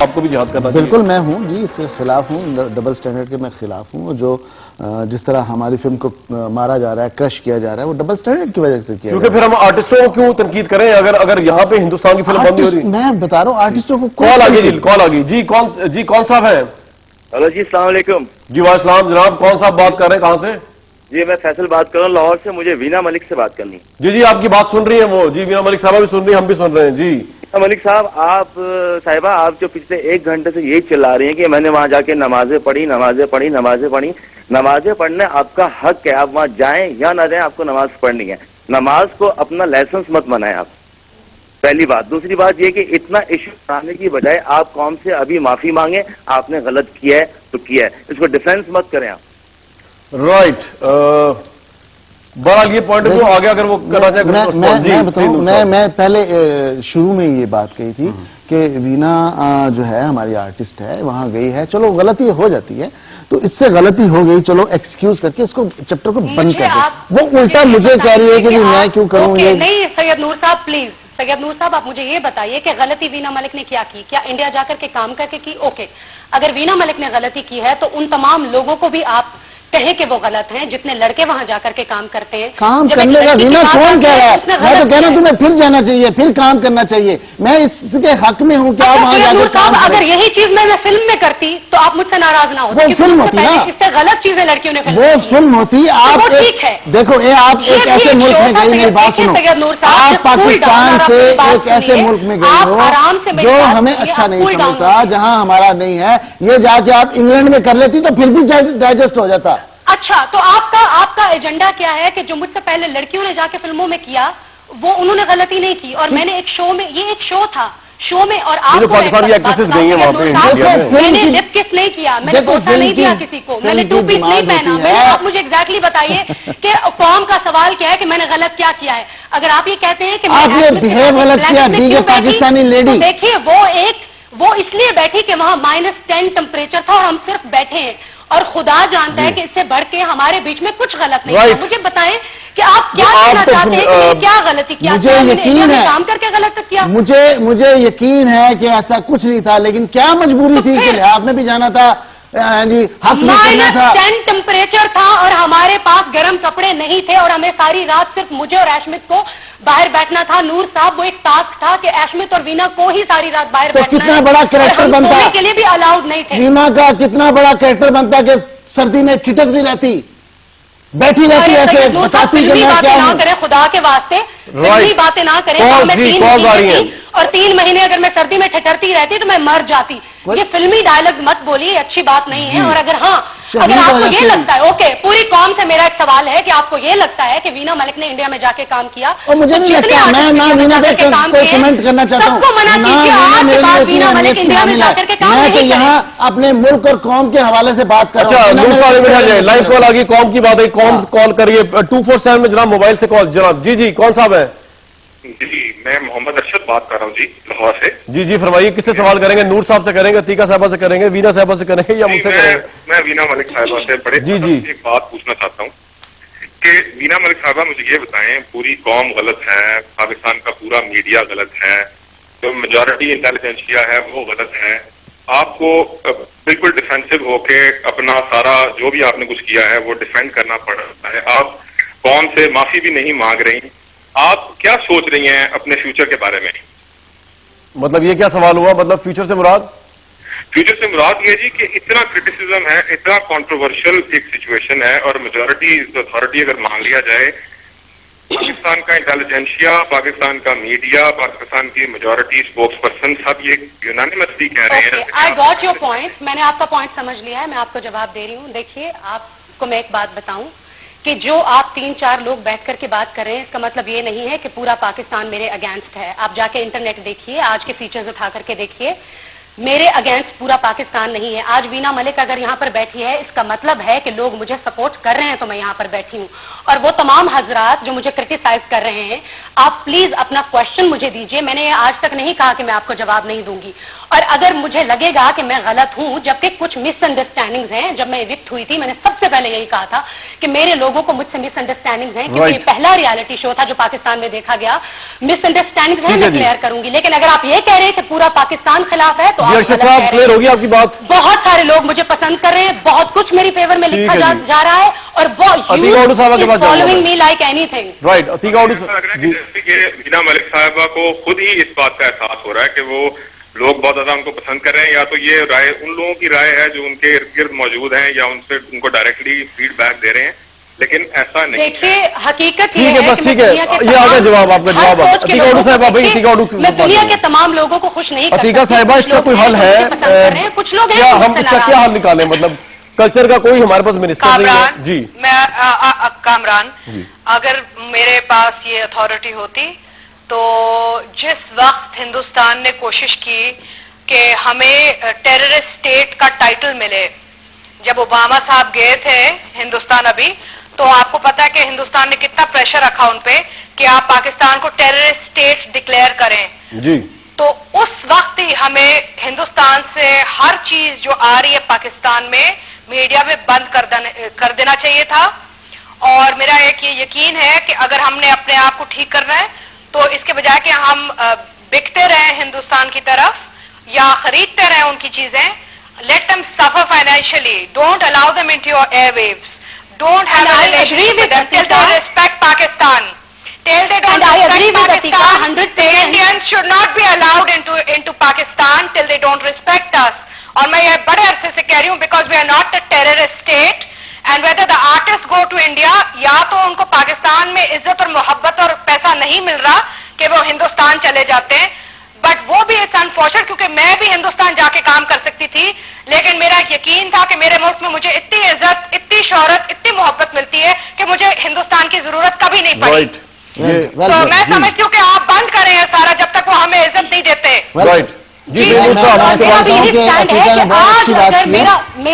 آپ کو بھی جہاد کرنا چاہیے؟ بالکل میں ہوں جی، اس کے خلاف ہوں، ڈبل سٹینڈرڈ کے میں خلاف ہوں. جو جس طرح ہماری فلم کو مارا جا رہا ہے، کرش کیا جا رہا ہے، وہ ڈبل سٹینڈرڈ کی وجہ سے کیا کیونکہ پھر ہم آرٹسٹوں کو کیوں تنقید کریں اگر یہاں پہ ہندوستان کی فلم بند ہو رہی ہے؟ میں بتا رہا ہوں آرٹسٹوں کو کال آ گئی کال آ گئی جی کون صاحب ہے؟ ہلو جی، السلام علیکم. جی وعلیکم السلام جناب، کون صاحب بات کر رہے ہیں، کہاں سے؟ جی میں فیصل بات کر رہا ہوں لاہور سے. مجھے وینا ملک سے بات کرنی. جی آپ کی بات سن رہی ہیں وہ، جی وینا ملک صاحبہ بھی سن رہی ہیں، ہم بھی سن رہے ہیں. جی وینا ملک صاحب، صاحبہ آپ جو پچھلے 1 گھنٹے سے یہی چلا رہی ہیں کہ میں نے وہاں جا کے نمازیں پڑھی. نمازیں پڑھنے آپ کا حق ہے، آپ وہاں جائیں یا نہ جائیں، آپ کو نماز پڑھنی ہے. نماز کو اپنا لائسنس مت بنائیں آپ، پہلی بات. دوسری بات یہ کہ اتنا ایشو بنانے کی بجائے آپ قوم سے ابھی معافی مانگیں. آپ نے غلط کیا ہے تو کیا ہے، اس کو ڈیفینس مت کریں آپ. رائٹ. بہرحال یہ پوائنٹ جو آگے اگر وہ کرنا چاہے. میں پہلے شروع میں یہ بات کہی تھی کہ وینا جو ہے ہماری آرٹسٹ ہے، وہاں گئی ہے، چلو غلطی ہو جاتی ہے تو اس سے غلطی ہو گئی، چلو ایکسکیوز کر کے اس کو چیپٹر کو بند کر دیں. وہ الٹا مجھے کہہ رہی ہے کہ میں کیوں کروں یہ. نہیں سید نور صاحب پلیز، سید نور صاحب آپ مجھے یہ بتائیے کہ غلطی وینا ملک نے کیا کی؟ کیا انڈیا جا کر کے کام کر کے کی؟ اوکے، اگر وینا ملک نے غلطی کی ہے تو ان تمام لوگوں کو بھی آپ کہیں کہ وہ غلط ہیں جتنے لڑکے وہاں جا کر کے کام کرتے ہیں. کام کرنے کا وینا کون کہہ رہا ہے؟ میں تو کہہ رہا ہوں تمہیں پھر جانا چاہیے، پھر کام کرنا چاہیے. میں اس کے حق میں ہوں کہ آپ وہاں جا کے کام کریں. اگر یہی چیز میں فلم میں کرتی تو آپ مجھ سے ناراض نہ ہوتے. وہ فلم ہوتی نا، اس سے غلط چیزیں لڑکیوں نے وہ فلم ہوتی. آپ دیکھو آپ ایک ایسے ملک میں گئی، میری بات سنو، آپ پاکستان سے ایک ایسے ملک میں گئی ہو جو ہمیں اچھا نہیں سمجھتا، جہاں ہمارا نہیں ہے. یہ جا کے آپ انگلینڈ میں کر لیتی تو پھر بھی ڈائجسٹ ہو جاتا. اچھا، تو آپ کا ایجنڈا کیا ہے کہ جو مجھ سے پہلے لڑکیوں نے جا کے فلموں میں کیا وہ انہوں نے غلطی نہیں کی؟ اور میں نے ایک شو میں، یہ ایک شو تھا، شو میں، اور آپ پاکستانی ایکٹریسز گئی ہیں وہاں پہ. میں نے لپ کس نہیں کیا، میں نے بوسہ نہیں دیا کسی کو، میں نے 2 پیس نہیں پہنا. آپ مجھے ایگزیکٹلی بتائیے کہ قوم کا سوال کیا ہے کہ میں نے غلط کیا کیا ہے. اگر آپ یہ کہتے ہیں کہ آپ نے بہیو غلط کیا، بیگے پاکستانی لیڈی، دیکھیے وہ اس لیے بیٹھی کہ وہاں -10 ٹمپریچر تھا اور ہم صرف بیٹھے ہیں، اور خدا جانتا ہے کہ اس سے بڑھ کے ہمارے بیچ میں کچھ غلط نہیں ہے. مجھے بتائیں کہ آپ کیا کہنا چاہتے ہیں کہ میں نے کیا غلطی کیا؟ مجھے یقین ہے، کام کر کے غلط کیا؟ مجھے یقین ہے کہ ایسا کچھ نہیں تھا، لیکن کیا مجبوری تھی کہ آپ نے بھی جانا تھا جی، حق بھی کرنا تھا. -10 ٹمپریچر تھا اور ہمارے پاس گرم کپڑے نہیں تھے اور ہمیں ساری رات صرف مجھے اور ایشمت کو باہر بیٹھنا تھا. نور صاحب، وہ ایک ٹاسک تھا کہ ایشمت اور وینا کو ہی ساری رات باہر بیٹھنا ہے. تو کتنا بڑا کریکٹر بنتا کے لیے بھی الاؤڈ نہیں تھے. وینا کا کتنا بڑا کریکٹر بنتا کہ سردی میں ٹھٹکتی رہتی، بیٹھی رہتی ایسے، بتاتی کہ میں کیا ہوں. کریں خدا کے واسطے، فلمی باتیں نہ کریں. اور 3 مہینے اگر میں سردی میں ٹھٹرتی رہتی تو میں مر جاتی. یہ فلمی ڈائلگ مت بولیے، یہ اچھی بات نہیں ہے. اور اگر آپ کو یہ لگتا ہے، اوکے، پوری قوم سے میرا ایک سوال ہے کہ آپ کو یہ لگتا ہے کہ وینا ملک نے انڈیا میں جا کے کام کیا؟ اور مجھے نہیں لگتا، میں نہ وینا پہ کوئی کمنٹ کرنا چاہتا ہوں. میں تو یہاں اپنے ملک اور قوم کے حوالے سے بات کر رہا ہوں. لائن کال آ گئی، قوم کی بات ہے، قوم کال کریے 247 میں جناب، موبائل سے کال. جناب جی کون صاحب ہے؟ جی میں محمد ارشد بات کر رہا ہوں جی، لاہور سے. جی فرمائیے، کس سے سوال کریں گے؟ نور صاحب سے کریں گے، عتیقہ صاحبہ سے کریں گے، وینا صاحبہ سے کریں گے یا مجھ سے کریں گے؟ میں وینا ملک صاحبہ سے بڑے ایک بات پوچھنا چاہتا ہوں کہ وینا ملک صاحبہ مجھے یہ بتائیں، پوری قوم غلط ہے، پاکستان کا پورا میڈیا غلط ہے، جو میجورٹی انٹیلیجنسیا ہے وہ غلط ہے، آپ کو بالکل ڈیفینسو ہو کے اپنا سارا جو بھی آپ نے کچھ کیا ہے وہ ڈیفینڈ کرنا پڑ رہا ہے، آپ قوم سے معافی بھی نہیں مانگ رہی، آپ کیا سوچ رہی ہیں اپنے فیوچر کے بارے میں؟ مطلب یہ کیا سوال ہوا؟ مطلب فیوچر سے مراد؟ فیوچر سے مراد یہ جی کہ اتنا کرٹیسزم ہے، اتنا کنٹروورشل ایک سچویشن ہے، اور میجورٹی اتھارٹی اگر مان لیا جائے، پاکستان کا انٹیلیجنسیا، پاکستان کا میڈیا، پاکستان کی میجورٹی اسپوکس پرسن سب یہ یونانیمسلی کہہ رہے ہیں. آئی گاٹ یور پوائنٹ، میں نے آپ کا پوائنٹ سمجھ لیا ہے، میں آپ کو جواب دے رہی ہوں. دیکھیے، آپ کو میں ایک بات بتاؤں کہ جو آپ 3-4 لوگ بیٹھ کر کے بات کر رہے ہیں، اس کا مطلب یہ نہیں ہے کہ پورا پاکستان میرے اگینسٹ ہے. آپ جا کے انٹرنیٹ دیکھیے، آج کے فیچرز اٹھا کر کے دیکھیے، میرے اگینسٹ پورا پاکستان نہیں ہے. آج وینا ملک اگر یہاں پر بیٹھی ہے، اس کا مطلب ہے کہ لوگ مجھے سپورٹ کر رہے ہیں تو میں یہاں پر بیٹھی ہوں. اور وہ تمام حضرات جو مجھے کرٹیسائز کر رہے ہیں، آپ پلیز اپنا کوشچن مجھے دیجئے. میں نے آج تک نہیں کہا کہ میں آپ کو جواب نہیں دوں گی. اور اگر مجھے لگے گا کہ میں غلط ہوں، جبکہ کچھ مس انڈرسٹینڈنگز ہیں، جب میں ایوکٹ ہوئی تھی میں نے سب سے پہلے یہی کہا تھا کہ میرے لوگوں کو مجھ سے مس انڈرسٹینڈنگز ہیں، کیونکہ یہ پہلا ریالٹی شو تھا جو پاکستان میں دیکھا گیا، مس انڈرسٹینڈنگز ہیں، میں کلیئر کروں گی. لیکن اگر آپ یہ کہہ رہے ہیں کہ پورا پاکستان خلاف ہے تو آپ کلیئر ہوگی آپ کی بات. بہت سارے لوگ مجھے پسند کر رہے ہیں، بہت کچھ میری فیور میں لکھا جا رہا ہے، اور following me like anything. Right. Veena Malik صاحبہ کو خود ہی اس بات کا احساس ہو رہا ہے کہ وہ لوگ بہت زیادہ ان کو پسند کر رہے ہیں، یا تو یہ رائے ان لوگوں کی رائے ہے جو ان کے ارد گرد موجود ہیں، یا ان کو ڈائریکٹلی فیڈ بیک دے رہے ہیں، لیکن ایسا نہیں. دیکھیے حقیقت یہ ہے. بس ٹھیک ہے، یہ آگے جواب آپ کا جواب ہے. میں دنیا کے تمام لوگوں کو خوش نہیں عتیقہ صاحبہ، اس کا کوئی حل ہے؟ کچھ لوگ ہم اس کا کیا حل نکالیں؟ مطلب کلچر کا کوئی ہمارے پاس منسٹر نہیں ہے. جی میں کامران، اگر میرے پاس یہ اتھارٹی ہوتی تو جس وقت ہندوستان نے کوشش کی کہ ہمیں ٹیررسٹ اسٹیٹ کا ٹائٹل ملے، جب اوباما صاحب گئے تھے ہندوستان ابھی، تو آپ کو پتا ہے کہ ہندوستان نے کتنا پریشر رکھا ان پہ کہ آپ پاکستان کو ٹیررسٹ اسٹیٹ ڈکلیئر کریں. جی تو اس وقت ہی ہمیں ہندوستان سے ہر چیز جو آ رہی ہے پاکستان میں میڈیا میں بند کر دینا چاہیے تھا. اور میرا ایک یہ یقین ہے کہ اگر ہم نے اپنے آپ کو ٹھیک کرنا ہے تو اس کے بجائے کہ ہم بکتے رہیں ہندوستان کی طرف یا خریدتے رہیں ان کی چیزیں، let them suffer financially, don't allow them into your airwaves, don't have a relationship with them till they respect Pakistan, till they don't respect Pakistan. The Indians should not be allowed into Pakistan till they don't respect us. اور میں یہ بڑے عرصے سے کہہ رہی ہوں because we are not a terrorist state, and whether the artists go to India، یا تو ان کو پاکستان میں عزت اور محبت اور پیسہ نہیں مل رہا کہ وہ ہندوستان چلے جاتے ہیں، بٹ وہ بھی اٹس انفارچونیٹ کیونکہ میں بھی ہندوستان جا کے کام کر سکتی تھی، لیکن میرا ایک یقین تھا کہ میرے ملک میں مجھے اتنی عزت، اتنی شہرت، اتنی محبت ملتی ہے کہ مجھے ہندوستان کی ضرورت کبھی نہیں پڑی. تو میں سمجھتی ہوں کہ آپ بند کریں یہ سارا جب تک وہ ہمیں عزت نہیں دیتے. جی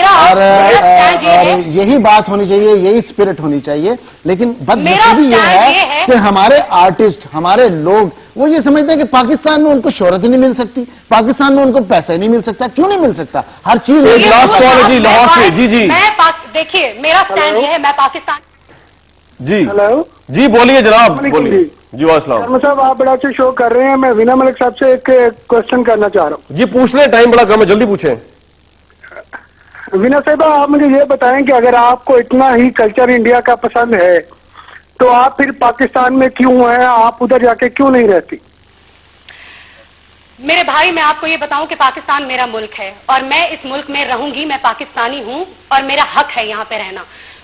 اور یہی بات ہونی چاہیے، یہی اسپرٹ ہونی چاہیے. لیکن بدنصیبی یہ ہے کہ ہمارے آرٹسٹ، ہمارے لوگ وہ یہ سمجھتے ہیں کہ پاکستان میں ان کو شہرت ہی نہیں مل سکتی، پاکستان میں ان کو پیسہ ہی نہیں مل سکتا. کیوں نہیں مل سکتا؟ ہر چیز. دیکھیے میرا اسٹینڈ یہ ہے، میں پاکستان. جی ہیلو جی بولیے جناب، بولیے. جی السلام صاحب، آپ بڑا اچھا شو کر رہے ہیں. میں وینا ملک صاحب سے ایک کوشچن کرنا چاہ رہا ہوں. جی پوچھ لیں، ٹائم بڑا کم ہے، جلدی پوچھیں. وینا صاحبہ، آپ مجھے یہ بتائیں کہ اگر آپ کو اتنا ہی کلچر انڈیا کا پسند ہے تو آپ پھر پاکستان میں کیوں ہیں؟ آپ ادھر جا کے کیوں نہیں رہتی؟ میرے بھائی، میں آپ کو یہ بتاؤں کہ پاکستان میرا ملک ہے اور میں اس ملک میں رہوں گی. میں پاکستانی ہوں اور میرا حق ہے یہاں پہ رہنا.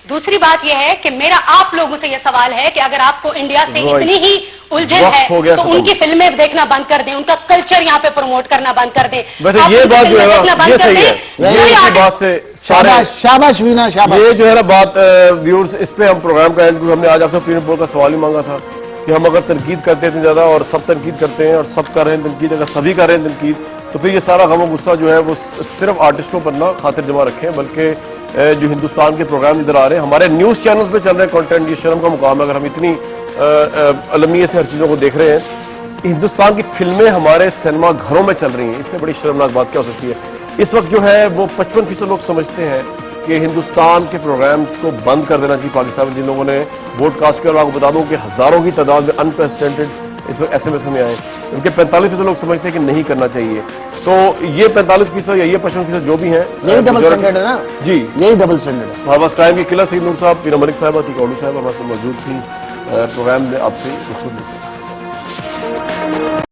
دوسری بات یہ ہے کہ میرا آپ لوگوں سے یہ سوال ہے کہ اگر آپ کو انڈیا سے اتنی ہی الجھن ہے تو ان کی فلمیں دیکھنا بند کر دیں، ان کا کلچر یہاں پہ پروموٹ کرنا بند کر دیں. ویسے یہ بات جو ہے یہ صحیح ہے، بات سے شاباش وینا، شاباش. یہ جو ہے نا بات ویورز، اس پہ ہم پروگرام کا اینڈ، ہم نے آج آپ سے فری پول کا سوال ہی مانگا تھا کہ ہم اگر تنقید کرتے ہیں زیادہ اور سب تنقید کرتے ہیں اور سب کر رہے ہیں تنقید، اگر سبھی کر رہے ہیں تنقید، تو پھر یہ سارا غم و غصہ جو ہے وہ صرف آرٹسٹوں پر نہ خاطر جمع رکھیں، بلکہ جو ہندوستان کے پروگرام ادھر آ رہے ہیں، ہمارے نیوز چینلز پہ چل رہے ہیں کنٹینٹ، یہ شرم کا مقام ہے. اگر ہم اتنی المیت سے ہر چیزوں کو دیکھ رہے ہیں، ہندوستان کی فلمیں ہمارے سینما گھروں میں چل رہی ہیں، اس سے بڑی شرمناک بات کیا ہو سکتی ہے؟ اس وقت جو ہے وہ 55% لوگ سمجھتے ہیں کہ ہندوستان کے پروگرامز کو بند کر دینا چاہیے پاکستان میں. جن لوگوں نے ووٹ کاسٹ کیا، اور آپ کو بتا دوں کہ ہزاروں کی تعداد میں انپریسیڈنٹڈ اس وقت SMS میں آئے، ان کے 45% لوگ سمجھتے ہیں کہ نہیں کرنا چاہیے. تو یہ 45% یا یہ 55% جو بھی ہیں، یہی ڈبل اسٹینڈرڈ ہے نا. جی یہی ڈبل اسٹینڈرڈ ہے. ہمارے پاس ٹائم کی قلت. سید نور صاحب، وینا ملک صاحبہ، عتیقہ صاحب ہمارے سے موجود تھیں پروگرام میں. آپ سے